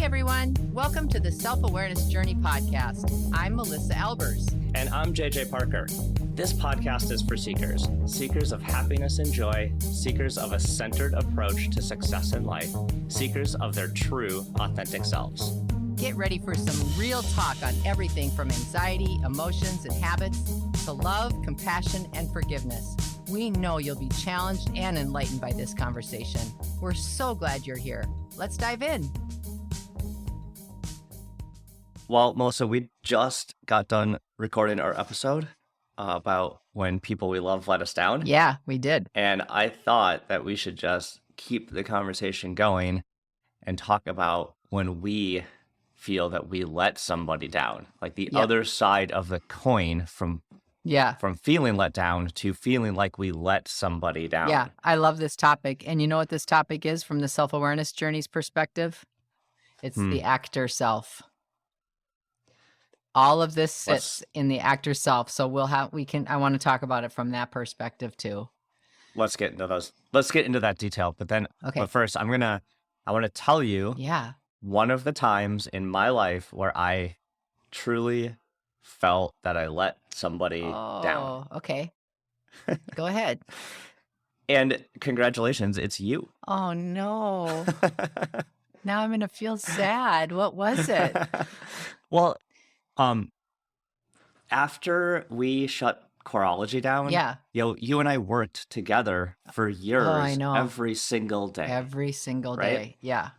everyone. Welcome to the Self-Awareness Journey podcast. I'm Melissa Albers. And I'm JJ Parker. This podcast is for seekers, seekers of happiness and joy, seekers of a centered approach to success in life, seekers of their true, authentic selves. Get ready for some real talk on everything from anxiety, emotions, and habits to love, compassion, and forgiveness. We know you'll be challenged and enlightened by this conversation. We're so glad you're here. Let's dive in. Well, Melissa, we just got done recording our episode about when people we love let us down. Yeah, we did. And I thought that we should just keep the conversation going and talk about when we feel that we let somebody down, like the other side of the coin from feeling let down to feeling like we let somebody down. Yeah, I love this topic. And you know what this topic is from the self-awareness journey's perspective? It's the actor self. All of this sits in the actor self. So I want to talk about it from that perspective too. Let's get into those. Let's get into that detail. But then, but first I want to tell you one of the times in my life where I truly felt that I let somebody down. Okay. Go ahead. And congratulations, it's you. Oh no. Now I'm going to feel sad. What was it? Well, after we shut Coreology down, you and I worked together for years. I know. Every single day. Every single day. Yeah.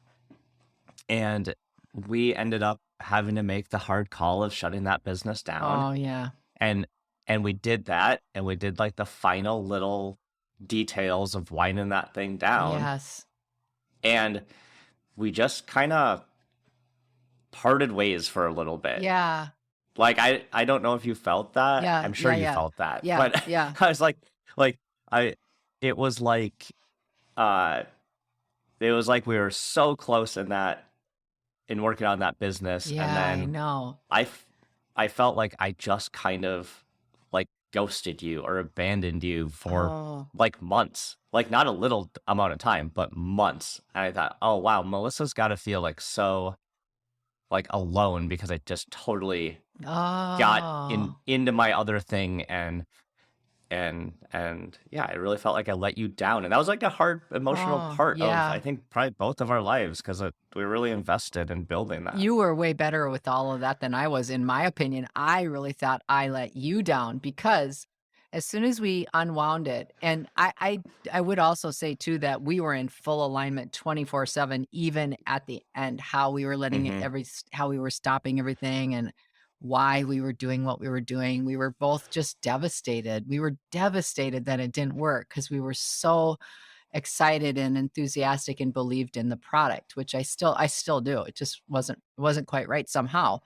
And we ended up having to make the hard call of shutting that business down. Oh yeah. And we did that, and we did like the final little details of winding that thing down. Yes. And we just kind of parted ways for a little bit. Yeah. Like, I don't know if you felt that. Yeah. I'm sure you felt that. Yeah. But yeah. I was it was like we were so close in working on that business. Yeah, and then I know. I felt like I just kind of like ghosted you or abandoned you for like months, like not a little amount of time, but months. And I thought, oh wow, Melissa's got to feel like so like alone because I just totally got into my other thing and yeah, I really felt like I let you down, and that was like a hard emotional part of I think probably both of our lives because we really invested in building that. You were way better with all of that than I was, in my opinion. I really thought I let you down because as soon as we unwound it, and I would also say too that we were in full alignment 24/7, even at the end, how we were letting how we were stopping everything and why we were doing what we were doing. We were both just devastated. We were devastated that it didn't work because we were so excited and enthusiastic and believed in the product, which I still do. It just wasn't quite right somehow.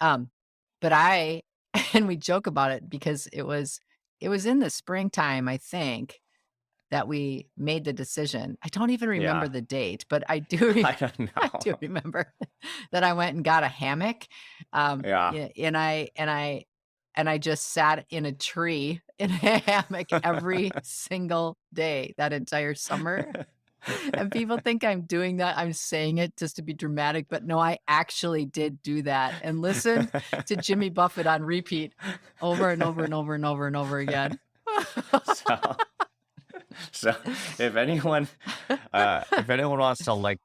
But and we joke about it because it was in the springtime, I think, that we made the decision. I don't even remember the date, but I do. I don't know. I do remember that I went and got a hammock. And I just sat in a tree in a hammock every single day that entire summer. And people think I'm doing that. I'm saying it just to be dramatic, but no, I actually did do that and listen to Jimmy Buffett on repeat over and over and over and over and over again. So if anyone wants to like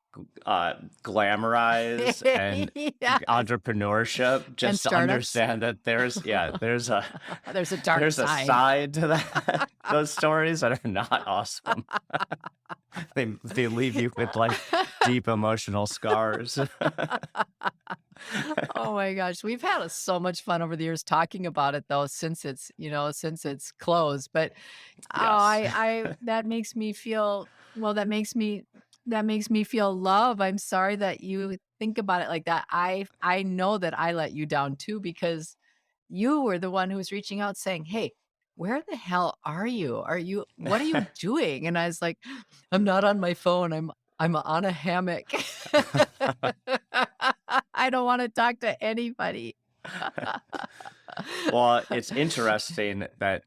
glamorize and entrepreneurship, just to understand that there's a dark side to that. Those stories that are not awesome. They leave you with like deep emotional scars. Oh my gosh, we've had so much fun over the years talking about it though, since it's closed. But that makes me feel love. I'm sorry that you think about it like that. I know that I let you down too because you were the one who was reaching out saying, "Hey, where the hell are you? What are you doing?" And I was like, "I'm not on my phone. I'm on a hammock. I don't want to talk to anybody." Well, it's interesting that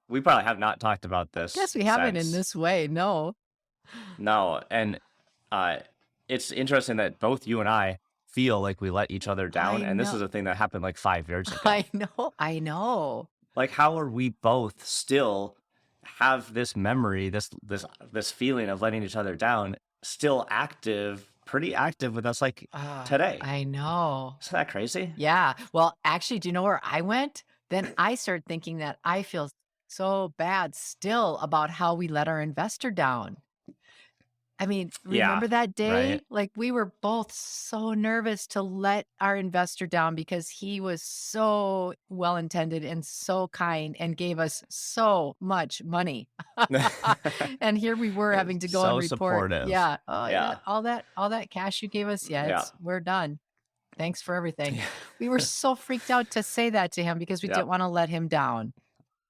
we probably have not talked about this. Yes, we haven't in this way. No. No. And it's interesting that both you and I feel like we let each other down, I and this know. is a thing that happened like 5 years ago. I know. I know. Like, how are we both still have this memory, this feeling of letting each other down, still active, pretty active with us like today? I know. Isn't that crazy? Yeah. Well, actually, do you know where I went? Then I started thinking that I feel so bad still about how we let our investor down. I mean, Yeah, remember that right. day? Like, we were both so nervous to let our investor down because he was so well-intended and so kind and gave us so much money. And here we were It's having to go and so report, supportive. yeah, "Oh, yeah, Yeah, all that cash you gave us, yeah, yeah, we're done. Thanks for everything." yeah, We were so freaked out to say that to him because we yeah. didn't wanna let him down.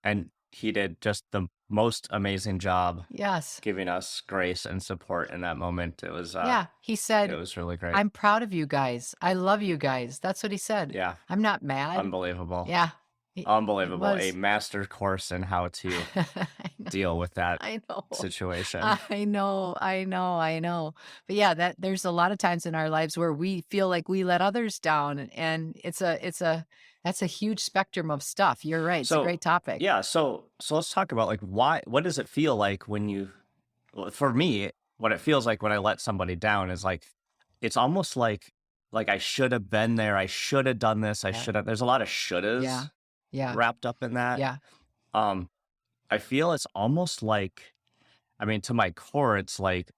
And he did just the most amazing job Yes. giving us grace and support in that moment. Yeah, he It said, was really great. "I'm proud of you guys. I love you guys." That's what he said. Yeah, I'm not mad. unbelievable. Yeah, it Unbelievable. A was. master course in how to I know, deal with that I know. situation. I know, I know, I know. But yeah, that there's a lot of times in our lives where we feel like we let others down, and it's a that's a huge spectrum of stuff. You're right. It's a So, great topic. yeah, so let's talk about like what does it feel like when you well, for me, what it feels like when I let somebody down is like it's almost like I should have been there. I should have done this. I Yeah, should have. There's a lot of yeah, shouldas yeah, wrapped up in that. yeah. Um, I feel it's almost like, I mean, to my core, it's like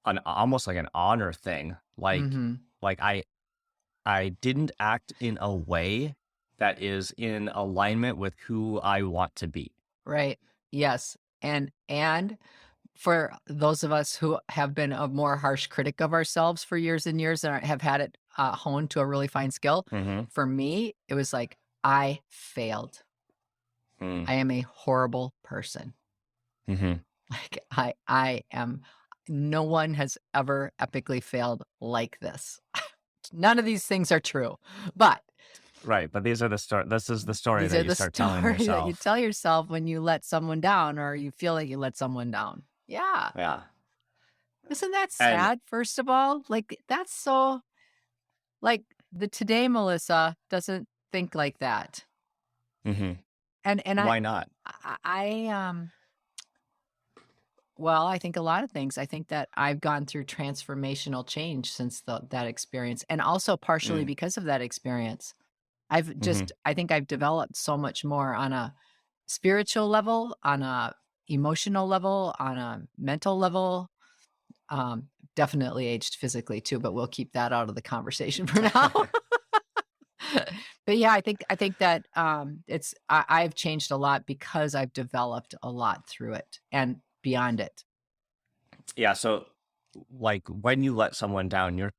an almost like an honor thing. Mhm. Like I didn't act in a way that is in alignment with who I want to be. Right. Yes. And for those of us who have been a more harsh critic of ourselves for years and years and have had it honed to a really fine skill, Mm-hmm. for me, it was like, I failed. Mm, I am a horrible person. mm-hmm. Like I am no one has ever epically failed like this. None of these things are true. But Right, but these are the story. This is the story these that are you the start telling story that you yourself. tell yourself when you let someone down or you feel like you let someone down. Yeah. Yeah, Isn't that and sad, first of all? Like, that's so like, the today Melissa doesn't think like that. mhm. And Why not? I well, I think a lot of things. I think that I've gone through transformational change since that experience, and also partially Mm, because of that experience. I've mhm. just I think I've developed so much more on a spiritual level, on a emotional level, on a mental level. Definitely aged physically too, but we'll keep that out of the conversation for now. But yeah, I think that I've changed a lot because I've developed a lot through it and beyond it. Yeah, so like when you let someone down, you're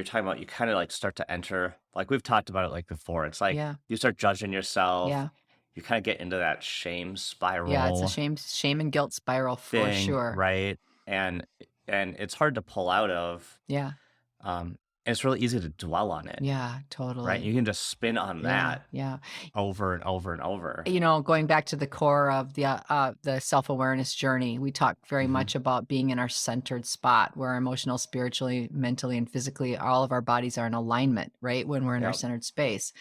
talking about you kind of like start to enter like we've talked about it like before. It's like Yeah, you start judging yourself. yeah, You kind of get into that shame yeah. It's a spiral shame and guilt spiral for thing, sure. right? And it's hard to pull out of. Yeah, And it's really easy to dwell on it, yeah, right? totally. You can just spin on Yeah, that yeah. over and over and over. Going back to the core of the self-awareness journey, we talk very Hmm. much about being in our centered spot where emotional, spiritually, mentally, and physically, all of our bodies are in alignment, right? When we're in our Yep. centered space.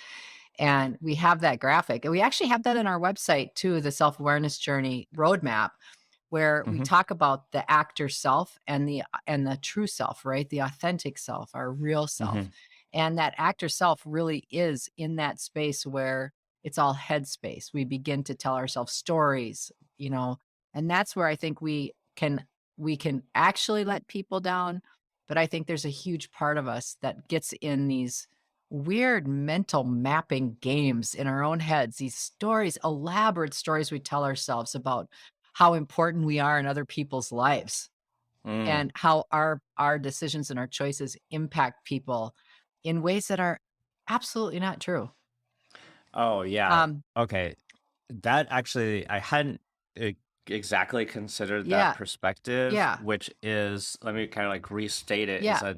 And we have that graphic. And we actually have that in our website too, the self-awareness journey roadmap, where we Hmm. talk about the actor self and the true self, right? The authentic self, our real self. Hmm. And that actor self really is in that space where it's all head space. We begin to tell ourselves stories, and that's where I think we can actually let people down. But I think there's a huge part of us that gets in these weird mental mapping games in our own heads, these stories, elaborate stories we tell ourselves about how important we are in other people's lives Mm. and how our decisions and our choices impact people in ways that are absolutely not true. Oh, yeah. Um, Okay. That actually, I hadn't exactly considered that yeah, perspective, yeah, which is, let me kind of like restate it, is yeah,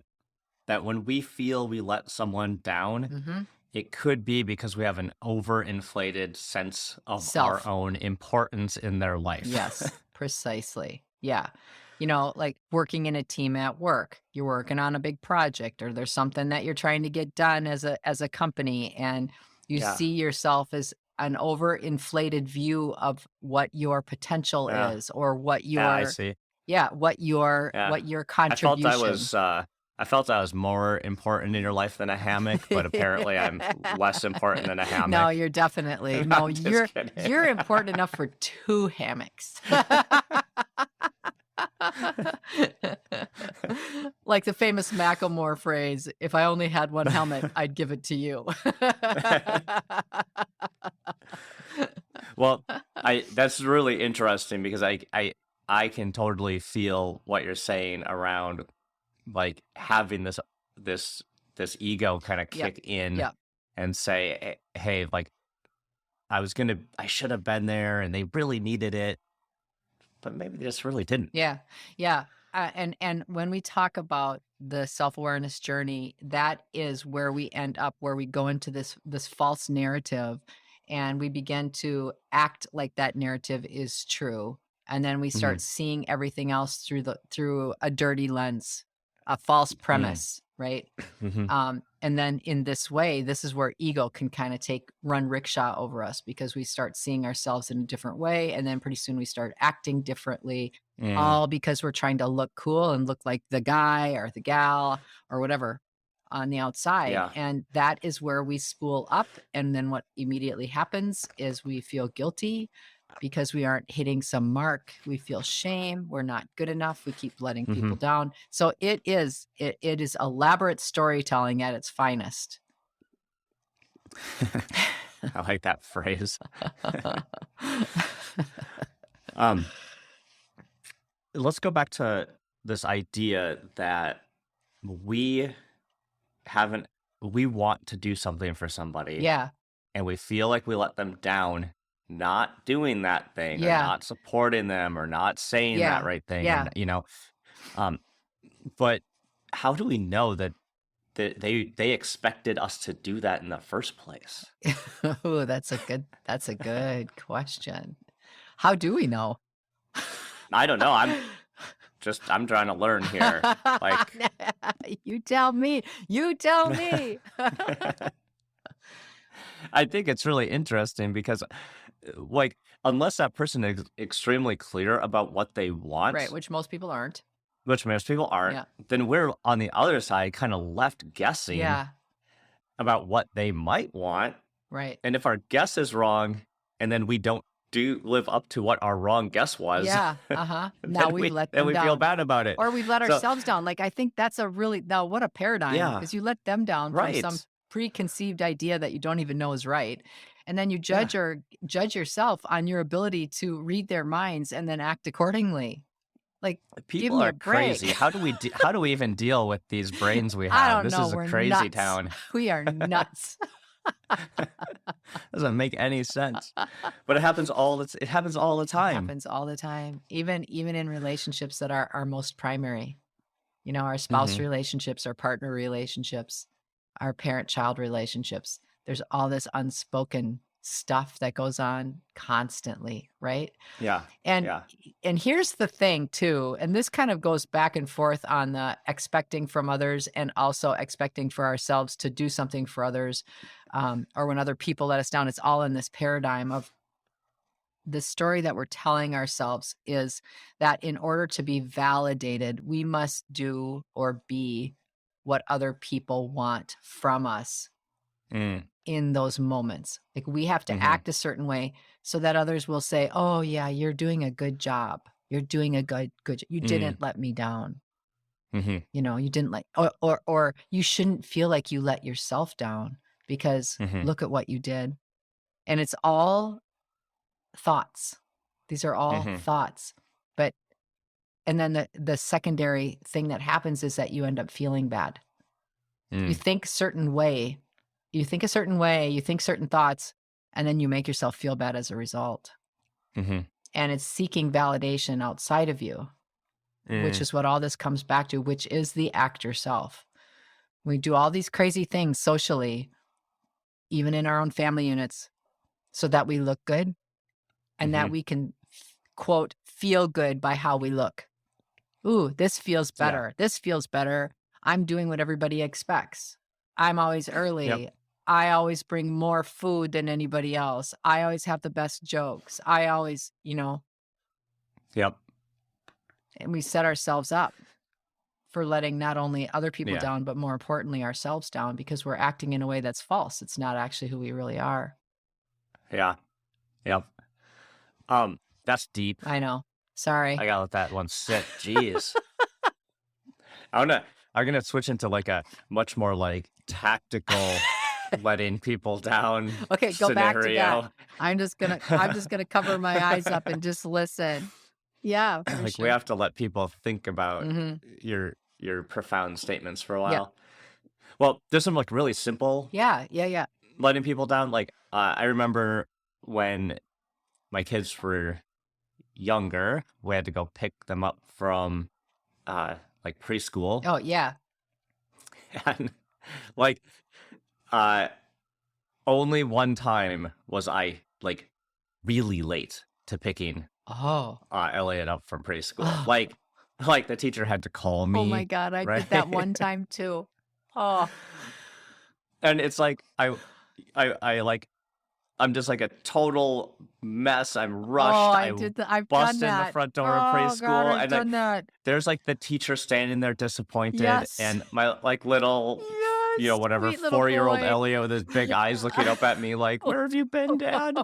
that when we feel we let someone down, mhm. it could be because we have an overinflated sense of our Self. own importance in their life. Yes, precisely. Yeah. like working in a team at work. You're working on a big project, or there's something that you're trying to get done as a company, and you Yeah. see yourself as an overinflated view of what your potential Yeah. is, or Yeah, I see. Yeah. what your I felt I contribution. was, uh I felt I was more important in your life than a hammock, but apparently I'm less important than a No, hammock. you're definitely no, I'm just kidding. you're important enough for 2 hammocks. Like the famous Macklemore phrase, "If I only had 1 helmet, I'd give it to you." Well, I that's really interesting because I can totally feel what you're saying around, like, having this this ego kinda Yep, kick in yep. and say, Hey, like, I should have been there, and they really needed it, but maybe they just really didn't." Yeah, yeah, and when we talk about the self-awareness journey, that is where we end up, where we go into this false narrative, and we begin to act like that narrative is true, and then we start Mhm. seeing everything else through a dirty lens, a false Mm. premise, right? Mhm. And then in this way, this is where ego can kind of run rickshaw over us, because we start seeing ourselves in a different way. And then pretty soon we start acting differently, Mm. all because we're trying to look cool and look like the guy or the gal or whatever on the outside. Yeah. And that is where we spool up. And then what immediately happens is we feel guilty because we aren't hitting some mark. We feel shame. We're not good enough. We keep letting people Mhm. down. So it is elaborate storytelling at its finest. I like that phrase. Um, let's go back to this idea that we haven't we want to do something for somebody, Yeah. and we feel like we let them down not doing that thing or Yeah. not supporting them or not saying that Yeah. right thing, or Yeah. um but how do we know that they expected us to do that in the first place? Oh, that's a good question. How do we know? I don't know. I'm trying to learn here. Like, You tell me. You tell me. I think it's really interesting because, like, unless that person is extremely clear about what they Right, want, which most people aren't. which most people aren't, Yeah. then we're on the other side kind of left guessing Yeah. about what they might want. Right. And if our guess is wrong, and then we don't do live up to what our wrong guess was, Yeah. Uh-huh. Now we've let then them we feel down. bad about it. Or we've let So ourselves down. Like, I think that's a really now what a paradigm, yeah, because you let them down from some right. preconceived idea that you don't even know is right. And then you Yeah. judge yourself on your ability to read their minds and then act accordingly. Like, give People me are a break. crazy. How do we even deal with these brains we I have? don't This know. is a We're crazy nuts. town. We are nuts. Doesn't make any sense. But it happens all the It time. happens all the time, even in relationships that are our most primary. Our spouse Mhm. relationships, our partner relationships, our parent-child relationships. There's all this unspoken stuff that goes on constantly, right? Yeah. And Yeah. and here's the thing too, and this kind of goes back and forth on the expecting from others and also expecting for ourselves to do something for others, or when other people let us down. It's all in this paradigm of the story that we're telling ourselves is that in order to be validated, we must do or be what other people want from us Mm. in those moments. Like, we have to Mhm. act a certain way so that others will say, "Oh yeah, you're doing a good job. You're doing a you Mm. didn't let me down. Mhm. You didn't let or you shouldn't feel like you let yourself down because Mhm. look at what you did." And it's all thoughts. These are all Mhm. thoughts. But and then the secondary thing that happens is that you end up feeling bad. You Mm. think certain way, you think a certain way, you think certain thoughts, and then you make yourself feel bad as a result. Mhm. And it's seeking validation outside of you, which Mm. is what all this comes back to, which is the actor self. We do all these crazy things socially, even in our own family units, so that we look good and that Mhm. we can, quote, feel good by how we look. Ooh, this feels Yeah. better. This feels better. I'm doing what everybody expects. I'm always Yep. early. I always bring more food than anybody else. I always have the best jokes. I always, Yep. and we set ourselves up for letting not only other people Yeah. down, but more importantly, ourselves down because we're acting in a way that's false. It's not actually who we really are. Yeah. Yep. That's deep. I know. I Sorry. gotta let that one sit. Jeez. I'm gonna switch into like a much more like tactical letting people down Okay, go back to that. scenario. I'm just gonna cover my eyes up and just listen. Yeah, for Like we sure. have to let people think about Mhm. your profound statements for a Yep. while. Well, there's some like really simple Yeah, yeah, yeah. letting people down. Like I remember when my kids were younger, we had to go pick them up from like preschool. Oh, yeah. And like uh only one time was I like really late to picking Oh. Elliot up from preschool. Oh. Like the teacher had to call Oh my me, god, I right? did that one time too. Oh. And it's like I like I'm just like a total mess. I'm Oh, rushed. I I did that. I've done bust in the that. front door of Oh god, preschool, I've and like done that. there's like the teacher standing there disappointed, Yes. and my like little, Yes, whatever sweet little 4-year-old boy. Elliot with his big eyes looking up at me like, "Where have you been, Dad?"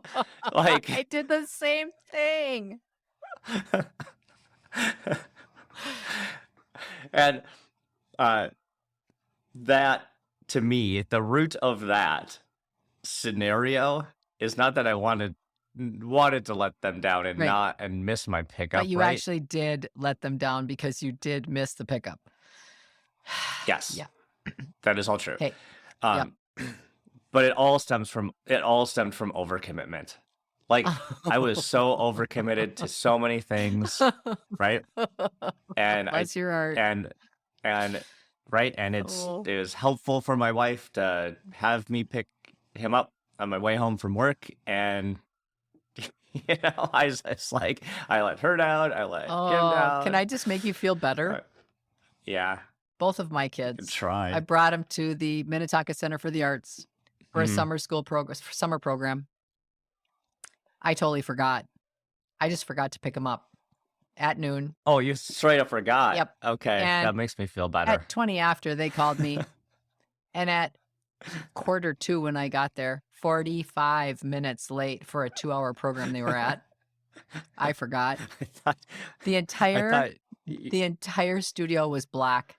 Like, I did the same thing. and uh, that to me, the root of that scenario is not that I wanted to let them down and Right. not and miss my But pickup, you right? actually did let them down because you did miss the pickup. Yes, Yeah. that is all true. Hey. Yep. Um, but it all stemmed from overcommitment. Like I was so overcommitted to so many things, right? And I Bless your heart. and and right, and Oh. it was helpful for my wife to have me pick him up on my way home from work, and it's like I let her down, I let him Oh, can down. I just make you feel better? Uh, yeah, Both of my can kids. I try. brought them to the Minnetonka Center for the Arts for a Mhm. summer program. I totally forgot. I just forgot to pick them up at noon. Oh, you straight up forgot. Yep. Okay, And that makes me feel better. at 20 after, they called me. And at quarter two when I got there, 45 minutes late for a 2-hour program they were at. I forgot. I thought The I entire thought y the entire studio was black.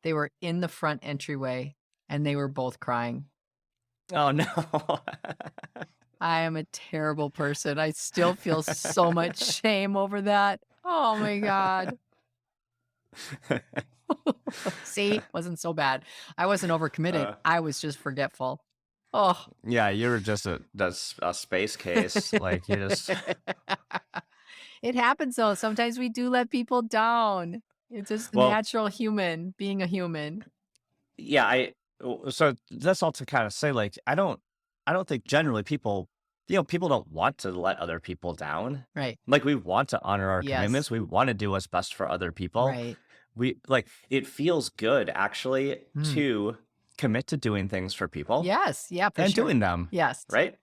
They were in the front entryway, and they were both crying. oh, no. I am a terrible person. I still feel so much shame over that. Oh my god. See? Wasn't so bad. I wasn't overcommitted. Uh, I was just forgetful. Oh. yeah, you're just a space case, like, you just It happens though. Sometimes we do let people down. It's just well, natural human being a human. yeah, so that's all to kinda say, like, I don't think generally people people don't want to let other people down. Right. Like, we want to honor our Yes. commitments, we wanna do what's best for other people. Right. We like, it feels good actually Mm. to commit to doing things for people Yes. Yeah, for and sure. doing them, Yes. right?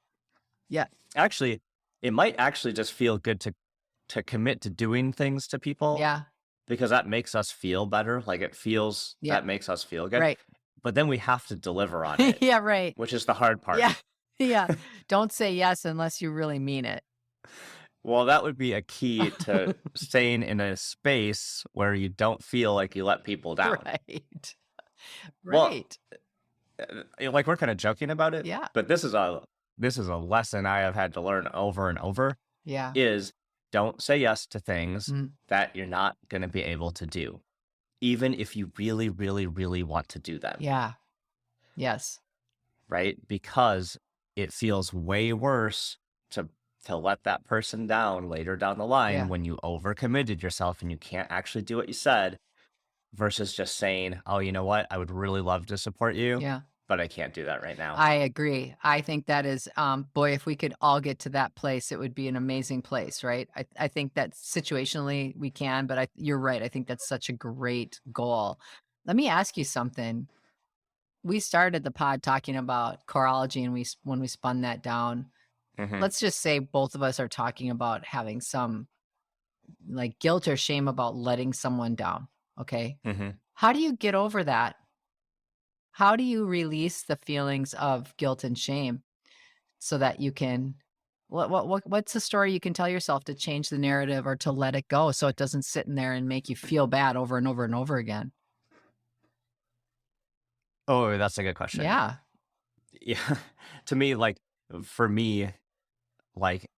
Yeah. Actually, it might actually just feel good to commit to doing things to people Yeah. because that makes us feel better, like, Yeah. that makes us feel good, Right. but then we have to deliver on it, Yeah, right. which is the hard part. Yeah. Yeah. Don't say yes unless you really mean it. Well, that would be a key to staying in a space where you don't feel like you let people down. Right. Well, Right. like, we're kinda joking about it, Yeah. but this is a lesson I have had to learn over and over, Yeah. is don't say yes to things Mm. that you're not gonna be able to do, even if you really, really, really want to do them, Yeah. Yes. right? Because it feels way worse to let that person down later down the line Yeah. when you overcommitted yourself and you can't actually do what you said versus just saying, "Oh, you know what? I would really love to support you, Yeah. I can't do that right now. I agree. I think that is, boy, if we could all get to that place, it would be an amazing place, right? I think that situationally we can, but you're right. I think that's such a great goal. Let me ask you something. We started the pod talking about choreology, and when we spun that down, Hmm. let's just say both of us are talking about having some like guilt or shame about letting someone down. Okay. Hmm. How do you get over that? How do you release the feelings of guilt and shame so that you can what's the story you can tell yourself to change the narrative or to let it go so it doesn't sit in there and make you feel bad over and over and over again? Oh, that's a good question. Yeah. Yeah. To me, like, for me, like,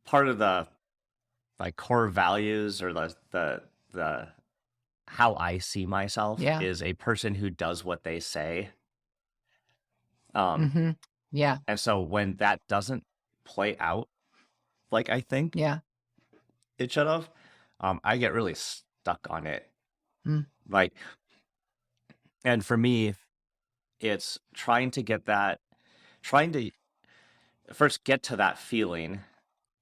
part of the like core values or the how I see myself Yeah. is a person who does what they say. Um, Mhm. Yeah. and so when that doesn't play out like I think Yeah. it should have, I get really stuck on it. Mm. Like, and for me, it's trying to first get to that feeling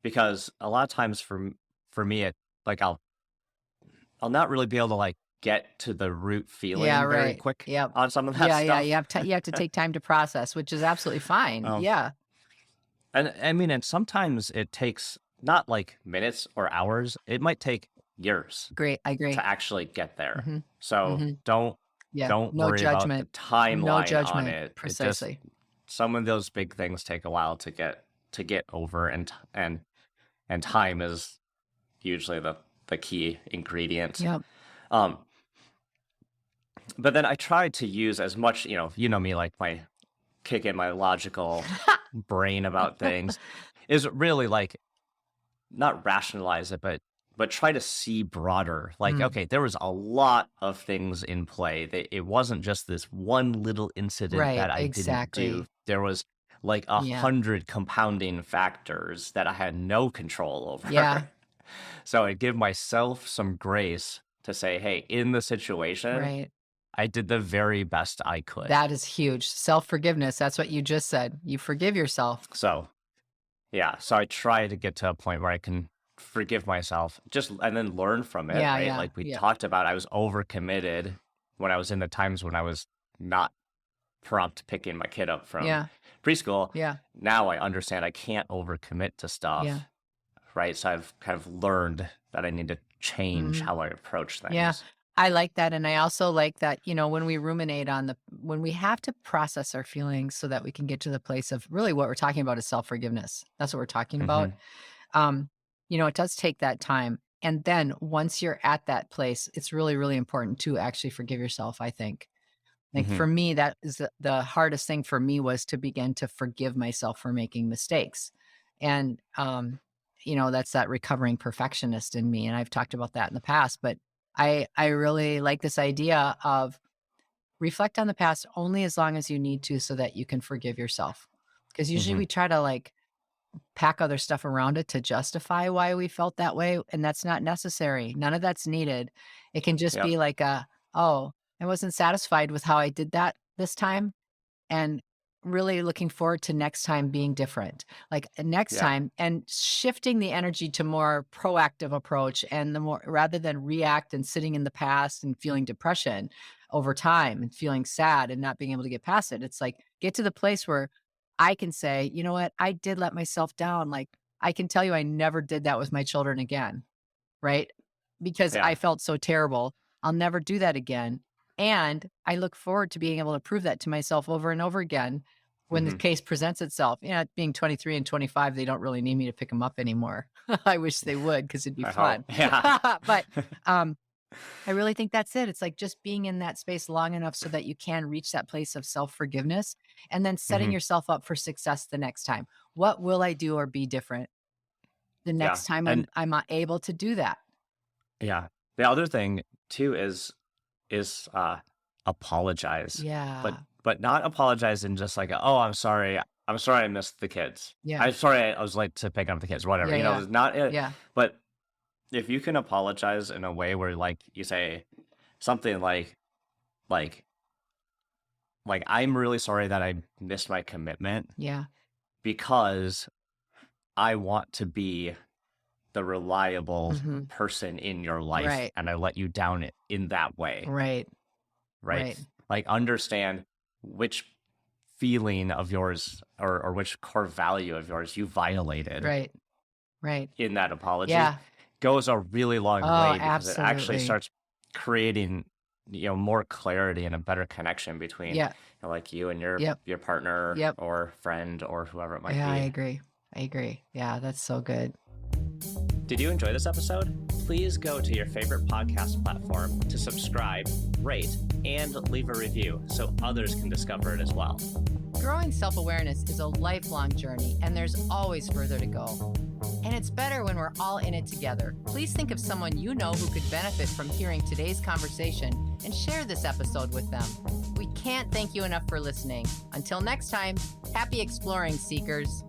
because a lot of times for me, it like I'll not really be able to like get to the root Yeah, feeling very right. quick Yep. on some of that Yeah, yeah, stuff. you have to take time to process, which is absolutely fine. um, Yeah. and I mean, and sometimes it takes not like minutes or hours; it might take years Great. I agree. to actually get there. Mhm. So Mhm. Yeah. don't No worry about the judgment. No timeline on judgment. it. It just Precisely. some of those big things take a while to get over, and time is usually the key ingredient. Yep. Um, but then I try to use as much, you know me, like my kick in my logical brain about things is really like not rationalize it, but try to see broader. Like, Mm. okay, there was a lot of things in play. It wasn't just this one little incident Right. that I didn't do. Exactly. There was like a Yeah. hundred compounding factors that I had no control over. Yeah. So I give myself some grace to say, hey, in the situation, Right. I did the very best I could. That is huge. Self-forgiveness, that's what you just said. You forgive yourself. So yeah, so I try to get to a point where I can forgive myself just and then learn from it, Yeah, right? yeah, Like we yeah, talked about, I was overcommitted when I was in the times when I was not prompt picking my kid up from yeah, preschool. yeah, Now I understand I can't overcommit to yeah. stuff, right? So I've kind of learned that I need to change Mhm. how I approach Yeah, things. I like that, and I also like that, when we ruminate on when we have to process our feelings so that we can get to the place of really what we're talking about is self-forgiveness. That's what we're talking about. Hmm. Um, it does take that time, and then once you're at that place, it's really, really important to actually forgive yourself, I think. Like, Hmm. for me, that is the hardest thing for me was to begin to forgive myself for making mistakes. And, that's that recovering perfectionist in me. And I've talked about that in the past, but I really like this idea of reflect on the past only as long as you need to so that you can forgive yourself. Because usually Hmm. we try to like pack other stuff around it to justify why we felt that way, and that's not necessary. None of that's needed. It can just Yep. be like "Oh, I wasn't satisfied with how I did that this time, and really looking forward to next time being different." Like, next Yeah. time and shifting the energy to more proactive approach and the more rather than react and sitting in the past and feeling depression over time and feeling sad and not being able to get past it. It's like, get to the place where I can say, "You know what? I did let myself down." Like, I can tell you I never did that with my children again, right? Because Yeah. I felt so terrible. I'll never do that again. And I look forward to being able to prove that to myself over and over again when the Hmm. case presents itself. Being 23 and 25, they don't really need me to pick them up anymore. I wish they would because it'd be I hope. fun. Yeah. But um, I really think that's it. It's like just being in that space long enough so that you can reach that place of self forgiveness and then setting Hmm. yourself up for success the next time. What will I do or be different the Yeah. next time And I'm able to do that? yeah, the other thing too is apologize, but Yeah. not apologize in just like, "Oh, I'm sorry I missed the kids. Yeah. I'm sorry I was late to pick up the kids," whatever, Yeah, yeah. it's not it. Yeah. But if you can apologize in a way where, like, you say something like, like, I'm really sorry that I missed my commitment Yeah. because I want to be the reliable Mhm. person in your life, Right. and I let you down in that way, Right. right? Right. Like, understand which feeling of yours or which core value of yours you violated Right. Right. in that apology Yeah. goes a really long Oh, way because it actually absolutely. starts creating more clarity and a better connection between Yeah. like you and Yep. your partner Yep. or friend or whoever it might Yeah, I be. agree. I agree. Yeah, that's so good. Did you enjoy this episode? Please go to your favorite podcast platform to subscribe, rate, and leave a review so others can discover it as well. Growing self-awareness is a lifelong journey, and there's always further to go. And it's better when we're all in it together. Please think of someone you know who could benefit from hearing today's conversation and share this episode with them. We can't thank you enough for listening. Until next time, happy exploring, seekers.